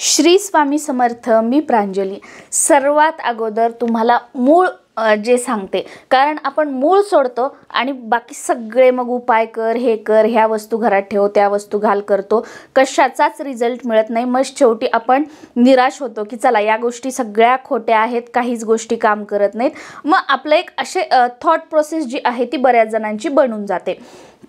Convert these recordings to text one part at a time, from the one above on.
श्री स्वामी समर्थ। मी प्रांजली। सर्वात अगोदर तुम्हाला मूळ जे सांगते, कारण आपण मूळ सोडतो आणि बाकी सगळे मग उपाय कर, हे कर, ह्या वस्तू घरात ठेव, त्या वस्तू घाल करतो, कशाचाच रिझल्ट मिळत नाही। मग शेवटी आपण निराश होतो की चला या गोष्टी सगळ्या खोट्या आहेत, काहीच गोष्टी काम करत नाहीत। मग आपलं एक असे थॉट प्रोसेस जी आहे ती बऱ्याच जणांची बनून जाते।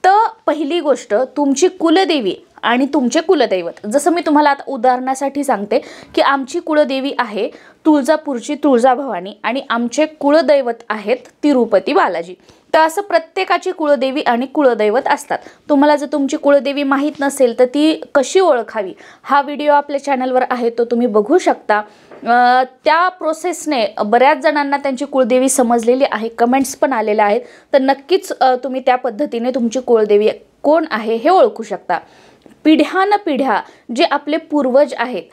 तर पहिली गोष्ट तुमची कुलदेवी आणि तुमचे कुलदैवत। जसं मी तुम्हाला आता उदाहरणासाठी सांगते की आमची कुलदेवी आहे तुळजापूरची तुळजाभवानी आणि आमचे कुलदैवत आहेत तिरुपती बालाजी। तर असं प्रत्येकाची कुलदेवी आणि कुलदैवत असतात। तुम्हाला जर तुमची कुलदेवी माहीत नसेल तर ती कशी ओळखावी, हा व्हिडिओ आपल्या चॅनलवर आहे, तो तुम्ही बघू शकता। त्या प्रोसेसने बऱ्याच जणांना त्यांची कुलदेवी समजलेली आहे, कमेंट्स पण आलेल्या आहेत। तर नक्कीच तुम्ही त्या पद्धतीने तुमची कुलदेवी कोण आहे हे ओळखू शकता। पिढ्यानपिढ्या जे आपले पूर्वज आहेत,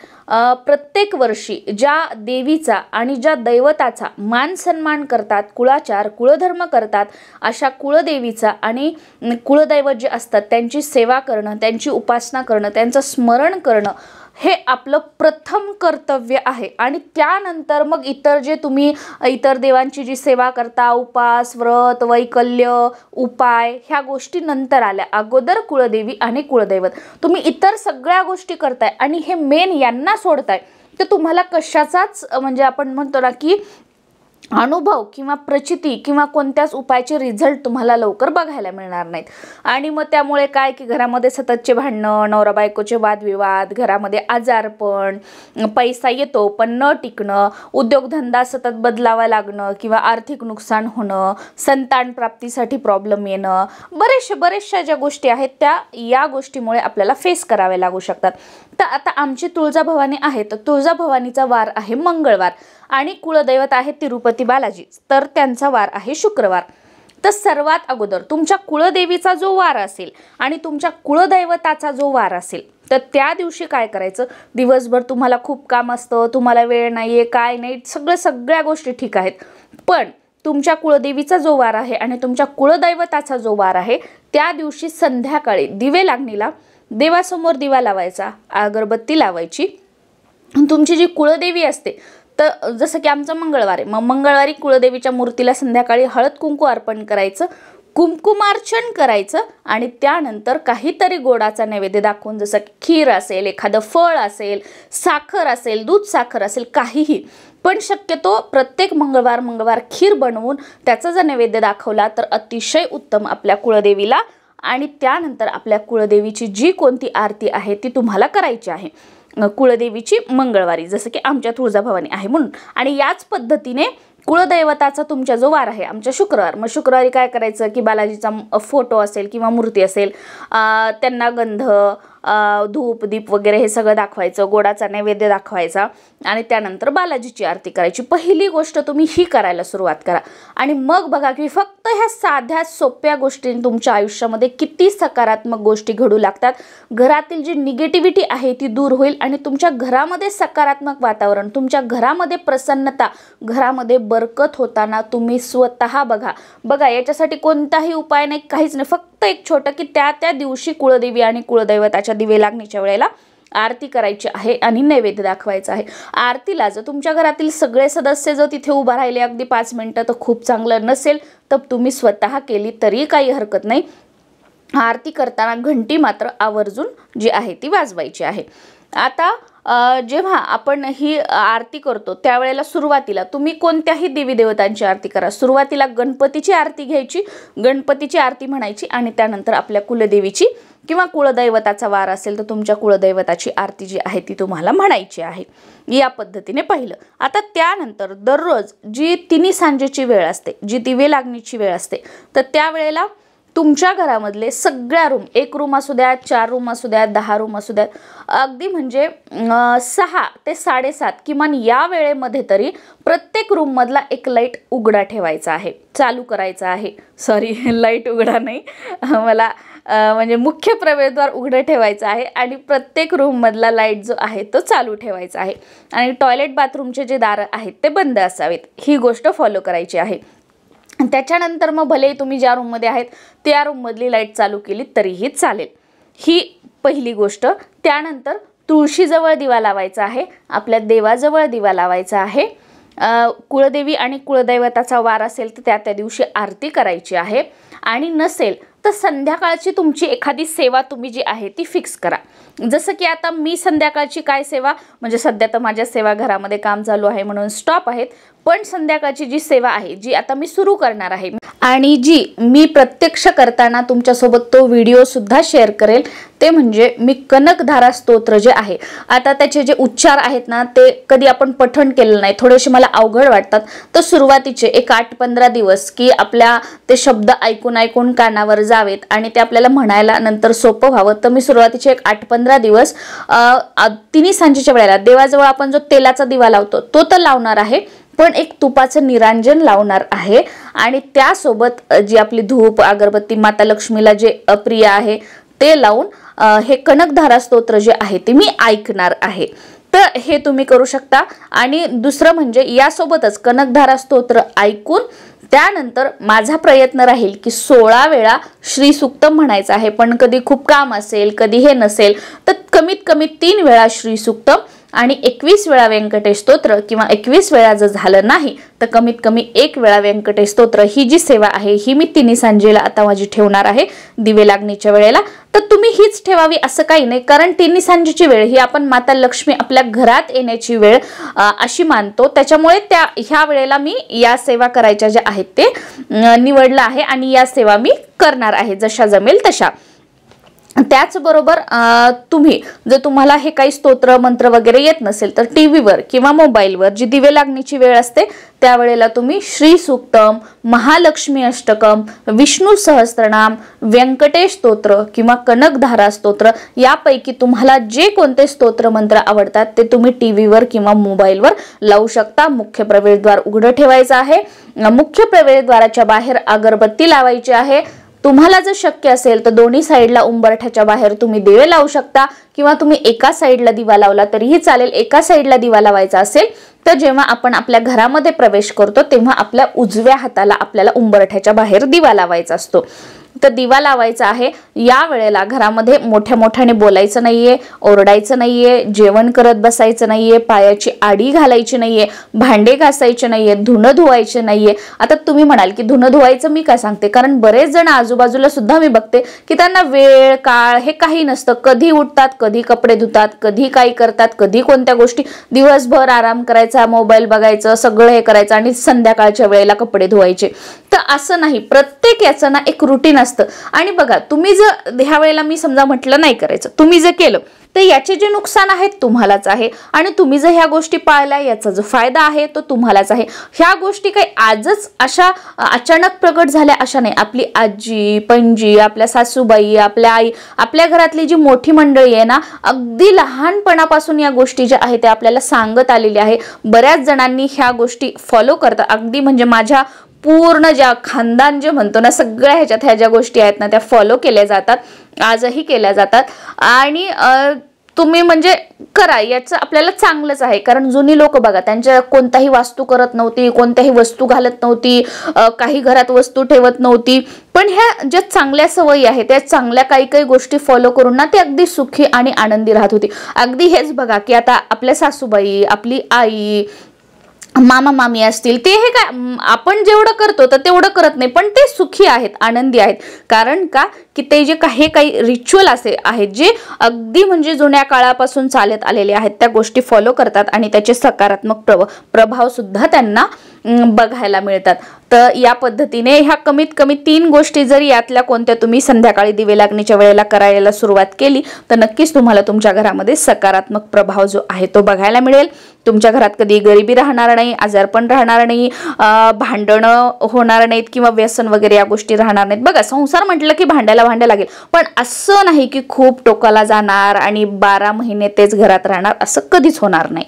प्रत्येक वर्षी ज्या देवीचा आणि ज्या दैवताचा मान सन्मान करतात, कुळाचार कुळधर्म करतात, अशा कुळदेवीचा आणि कुळदैवत जे असतात त्यांची सेवा करणं, त्यांची उपासना करणं, त्यांचं स्मरण करणं हे आपलं प्रथम कर्तव्य आहे। आणि त्यानंतर मग इतर जे तुम्ही इतर देवांची जी सेवा करता, उपास, व्रत, वैकल्य, उपाय, ह्या गोष्टी नंतर आल्या। अगोदर कुळदेवी आणि कुळदैवत तुम्ही इतर सगळ्या गोष्टी करताय आणि हे मेन यांना सोडताय, तर तुम्हाला कशाचाच म्हणजे आपण म्हणतो ना की अनुभव किंवा प्रचिती किंवा कोणत्याच उपायाचे रिझल्ट तुम्हाला लवकर बघायला मिळणार नाहीत। आणि मग त्यामुळे काय की घरामध्ये सततचे भांडणं, नवरा बायकोचे वादविवाद, घरामध्ये आजारपण, पैसा येतो पण न टिकणं, उद्योगधंदा सतत बदलावा लागणं किंवा आर्थिक नुकसान होणं, संतान प्राप्तीसाठी प्रॉब्लेम येणं, बरेचशा ज्या गोष्टी आहेत त्या या गोष्टीमुळे आपल्याला फेस करावे लागू शकतात। तर आता आमची तुळजाभवानी आहे, तर तुळजाभवानीचा वार आहे मंगळवार आणि कुलदैवत आहे तिरुपती बालाजी, तर त्यांचा वार आहे शुक्रवार। तर सर्वात अगोदर तुमच्या कुलदेवीचा जो वार असेल आणि तुमच्या कुलदैवताचा जो वार असेल, तर त्या दिवशी काय करायचं, दिवसभर तुम्हाला खूप काम असतं, तुम्हाला वेळ नाहीये, काय नाही, सगळ्या गोष्टी ठीक आहेत, पण तुमच्या कुलदेवीचा जो वार आहे आणि तुमच्या कुलदैवताचा जो वार आहे त्या दिवशी संध्याकाळी दिवे लागणीला देवासमोर दिवा लावायचा, अगरबत्ती लावायची। तुमची जी कुलदेवी असते, तर जसं की आमचं मंगळवार आहे, मग मंगळवारी कुलदेवीच्या मूर्तीला संध्याकाळी हळद कुंकू अर्पण करायचं, कुंकुमार्चन करायचं आणि त्यानंतर काहीतरी गोडाचा नैवेद्य दाखवून, जसं खीर असेल, एखादं फळ असेल, साखर असेल, दूध साखर असेल, काहीही, पण शक्यतो प्रत्येक मंगळवार खीर बनवून त्याचा जर नैवेद्य दाखवला तर अतिशय उत्तम आपल्या कुलदेवीला। आणि त्यानंतर आपल्या कुलदेवीची जी कोणती आरती आहे ती तुम्हाला करायची आहे कुलदेवीची मंगळवारी, जसं की आमच्या तुळजाभवानी आहे म्हणून। आणि याच पद्धतीने कुलदैवताचा तुमचा जो वार आहे आमच्या शुक्रवार, मग शुक्रवारी काय करायचं की बालाजीचा फोटो असेल किंवा मूर्ती असेल, त्यांना गंध, धूप दीप वगैरे हे सगळं दाखवायचं, गोडाचा नैवेद्य दाखवायचा आणि त्यानंतर बालाजीची आरती करायची। पहिली गोष्ट तुम्ही ही करायला सुरुवात करा आणि मग बघा की फक्त ह्या साध्या सोप्या गोष्टींनी तुमच्या आयुष्यामध्ये किती सकारात्मक गोष्टी घडू लागतात। घरातील जी निगेटिव्हिटी आहे ती दूर होईल आणि तुमच्या घरामध्ये सकारात्मक वातावरण, तुमच्या घरामध्ये प्रसन्नता, घरामध्ये बरकत होताना तुम्ही स्वतः बघा। याच्यासाठी कोणताही उपाय नाही, काहीच नाही, फक्त एक छोटं की त्या दिवशी कुलदेवी आणि कुलदैवताच्या दिवे लागणीच्या वेळेला आरती करायची आहे आणि नैवेद्य दाखवायचा आहे। आरतीला जर तुमच्या घरातील सगळे सदस्य जर तिथे उभा राहिले अगदी 5 मिनिटं तर खूप चांगलं, नसेल तर तुम्ही स्वतः केली तरी काही हरकत नाही। आरती करताना घंटी मात्र आवर्जून जी आहे ती वाजवायची आहे। आता जेव्हा आपण ही आरती करतो त्यावेळेला सुरुवातीला तुम्ही कोणत्याही देवी देवतांची आरती करा, सुरुवातीला गणपतीची आरती घ्यायची, गणपतीची आरती म्हणायची आणि त्यानंतर आपल्या कुलदेवीची किंवा कुलदैवताचा वार असेल तर तुमच्या कुलदैवताची आरती जी आहे ती तुम्हाला म्हणायची आहे। या पद्धतीने पहिलं। आता त्यानंतर दररोज जी तिन्ही सांजेची वेळ असते, जी दिवे लागणीची वेळ असते, तर त्यावेळेला तुमच्या घरामधले सगळ्या रूम, 1 रूम असू द्या, 4 रूम असू द्या, 10 रूम असू द्या, अगदी म्हणजे 6 ते 7:30 किमान या वेळेमध्ये तरी प्रत्येक रूममधला एक लाईट उघडा ठेवायचा आहे, चालू करायचा आहे। सॉरी, लाईट उघडा नाही, मला म्हणजे मुख्य प्रवेशद्वार उघडं ठेवायचं आहे आणि प्रत्येक रूममधला लाईट जो आहे तो चालू ठेवायचा आहे आणि टॉयलेट बाथरूमचे जे दार आहेत ते बंद असावेत, ही गोष्ट फॉलो करायची आहे। त्याच्यानंतर मग भले तुम्ही ज्या रूममध्ये आहेत त्या रूममधली लाईट चालू केली तरीही चालेल, ही पहिली गोष्ट। त्यानंतर तुळशीजवळ दिवा लावायचा आहे, आपल्या देवाजवळ दिवा लावायचा आहे, कुळदेवी आणि कुळदैवताचा वार असेल तर त्या दिवशी आरती करायची आहे, आणि नसेल तर संध्याकाळची तुमची एखादी सेवा तुम्ही जी आहे ती फिक्स करा. जसं की आता मी संध्याकाळची काय सेवा, म्हणजे सध्या तर माझ्या सेवा घरामध्ये काम चालू आहे म्हणून स्टॉप आहेत, पण संध्याकाळची जी सेवा आहे जी आता मी सुरू करणार आहे आणि जी मी प्रत्यक्ष करताना तुमच्यासोबत तो व्हिडिओ सुद्धा शेअर करेल, ते म्हणजे मी कनकधारा स्तोत्र जे आहे, आता त्याचे जे उच्चार आहेत ना ते कधी आपण पठण केलं नाही, थोडेसे मला अवघड वाटतात, तर सुरुवातीचे एक 8-15 दिवस की आपल्या ते शब्द ऐकून कानावर जावेत आणि ते आपल्याला म्हणायला नंतर सोपं व्हावं, तर मी सुरुवातीचे एक 8-15 दिवस तिन्ही सांजेच्या वेळेला देवाजवळ आपण जो तेलाचा दिवा लावतो तो तर लावणार आहे, पण एक तुपाचं निरांजन लावणार आहे, आणि त्यासोबत जी आपली धूप अगरबत्ती माता लक्ष्मीला जे प्रिय आहे ते लावून हे कनकधारा स्तोत्र जे आहे ते मी ऐकणार आहे. तर हे तुम्ही करू शकता. आणि दुसरं म्हणजे यासोबतच कनकधारा स्तोत्र ऐकून त्यानंतर माझा प्रयत्न राहील की 16 वेळा श्री सूक्त म्हणायचं आहे, पण कधी खूप काम असेल कधी हे नसेल तर कमीत कमी 3 वेळा श्री सूक्त आणि 21 वेळा व्यंकटेश स्तोत्र, किंवा 21 वेळा जर झालं नाही तर कमीत कमी 1 वेळा व्यंकटेश स्तोत्र, ही जी सेवा आहे ही मी तिन्ही सांजेला आता माझी ठेवणार आहे दिवे लागणीच्या वेळेला. तर तुम्ही हीच ठेवावी असं काही नाही, कारण तिन्ही सांजेची वेळ ही आपण माता लक्ष्मी आपल्या घरात येण्याची वेळ अशी मानतो, त्याच्यामुळे ह्या वेळेला मी या सेवा करायच्या ज्या आहेत ते निवडलं आहे आणि या सेवा मी करणार आहे जशा जमेल तशा. त्याचबरोबर तुम्ही जर तुम्हाला हे काही स्तोत्र मंत्र वगैरे येत नसेल तर टीव्हीवर किंवा मोबाईलवर जी दिवे लागणीची वेळ असते त्यावेळेला तुम्ही श्री सूक्तम, महालक्ष्मी अष्टकम, विष्णू सहस्त्रनाम, व्यंकटेश स्तोत्र किंवा कनकधारा स्तोत्र यापैकी तुम्हाला जे कोणते स्तोत्र मंत्र आवडतात ते तुम्ही टीव्हीवर किंवा मोबाईलवर लावू शकता. मुख्य प्रवेशद्वार उघडं ठेवायचं आहे, मुख्य प्रवेशद्वाराच्या बाहेर अगरबत्ती लावायची आहे. तुम्हाला जर शक्य असेल तर दोन्ही साईडला उंबरठ्याच्या बाहेर तुम्ही दिवे लावू शकता, किंवा तुम्ही एका साईडला दिवा लावला तरीही चालेल. एका साईडला दिवा लावायचा असेल तर जेव्हा आपण आपल्या घरामध्ये प्रवेश करतो तेव्हा आपल्या उजव्या हाताला आपल्याला उंबरठ्याच्या बाहेर दिवा लावायचा असतो. तर दिवा लावायचा आहे. या वेळेला घरामध्ये मोठ्याने बोलायचं नाहीये, ओरडायचं नाहीये, जेवण करत बसायचं नाहीये, पायाची आडी घालायची नाहीये, भांडे घासायचे नाहीये, धुणं धुवायचे नाहीये. आता तुम्ही म्हणाल की धुणं धुवायचं मी काय सांगते, कारण बरेच जण आजूबाजूला सुद्धा मी बघते की त्यांना वेळ काळ हे काही नसतं, कधी उठतात कधी कपडे धुतात, कधी काही करतात, कधी कोणत्या गोष्टी, दिवसभर आराम करायचा, मोबाईल बघायचं, सगळं हे करायचं आणि संध्याकाळच्या वेळेला कपडे धुवायचे. तर असं नाही, प्रत्येक याचं ना एक रुटीन असतं. आणि बघा तुम्ही जर ह्या वेळेला मी समजा म्हटलं नाही करायचं, तुम्ही जर केलं तर याचे जे नुकसान आहेत तुम्हालाच आहे, आणि तुम्ही जर ह्या गोष्टी पाळल्या याचा जो फायदा आहे तो तुम्हालाच आहे. ह्या गोष्टी काही आजच अशा अचानक प्रगट झाल्या अशा नाही. आपली आजी पणजी, आपल्या सासूबाई, आपल्या आई, आपल्या घरातली जी मोठी मंडळी आहे ना, अगदी लहानपणापासून या गोष्टी ज्या आहेत त्या आपल्याला सांगत आलेल्या आहे. बऱ्याच जणांनी ह्या गोष्टी फॉलो करतात. अगदी म्हणजे माझ्या पूर्ण ज्या खानदान जे म्हणतो ना, सगळ्या ह्याच्यात ह्या ज्या गोष्टी आहेत ना त्या फॉलो केल्या जातात, आजही केल्या जातात. आणि तुम्ही म्हणजे करा, याचं आपल्याला चांगलंच आहे. कारण जुनी लोक बघा त्यांच्या कोणताही वास्तू करत नव्हती, कोणत्याही वस्तू घालत नव्हती, काही घरात वस्तू ठेवत नव्हती, पण ह्या ज्या चांगल्या सवयी आहेत त्या चांगल्या काही गोष्टी फॉलो करून ना ते अगदी सुखी आणि आनंदी राहत होती. अगदी हेच बघा की आता आपल्या सासूबाई, आपली आई, मामा मामी असतील, ते हे काय आपण जेवढं करतो तर तेवढं करत नाही, पण ते सुखी आहेत, आनंदी आहेत. कारण का की ते जे काही रिच्युअल असे आहेत जे अगदी म्हणजे जुन्या काळापासून चालत आलेले आहेत त्या गोष्टी फॉलो करतात आणि त्याचे सकारात्मक प्रभाव सुद्धा त्यांना बघायला मिळतात. तर या पद्धतीने ह्या कमीत कमी 3 गोष्टी जर यातल्या कोणत्या तुम्ही संध्याकाळी दिवे लागणीच्या वेळेला करायला सुरुवात केली तर नक्कीच तुम्हाला तुमच्या घरामध्ये सकारात्मक प्रभाव जो आहे तो बघायला मिळेल. तुमच्या घरात कधी गरिबी राहणार नाही, आजारपण राहणार नाही, भांडणं होणार नाहीत किंवा व्यसन वगैरे या गोष्टी राहणार नाहीत. बघा संसार म्हटलं की भांड्या लागेल, पण असं नाही की खूप टोकाला जाणार आणि 12 महिने तेच घरात राहणार, असं कधीच होणार नाही.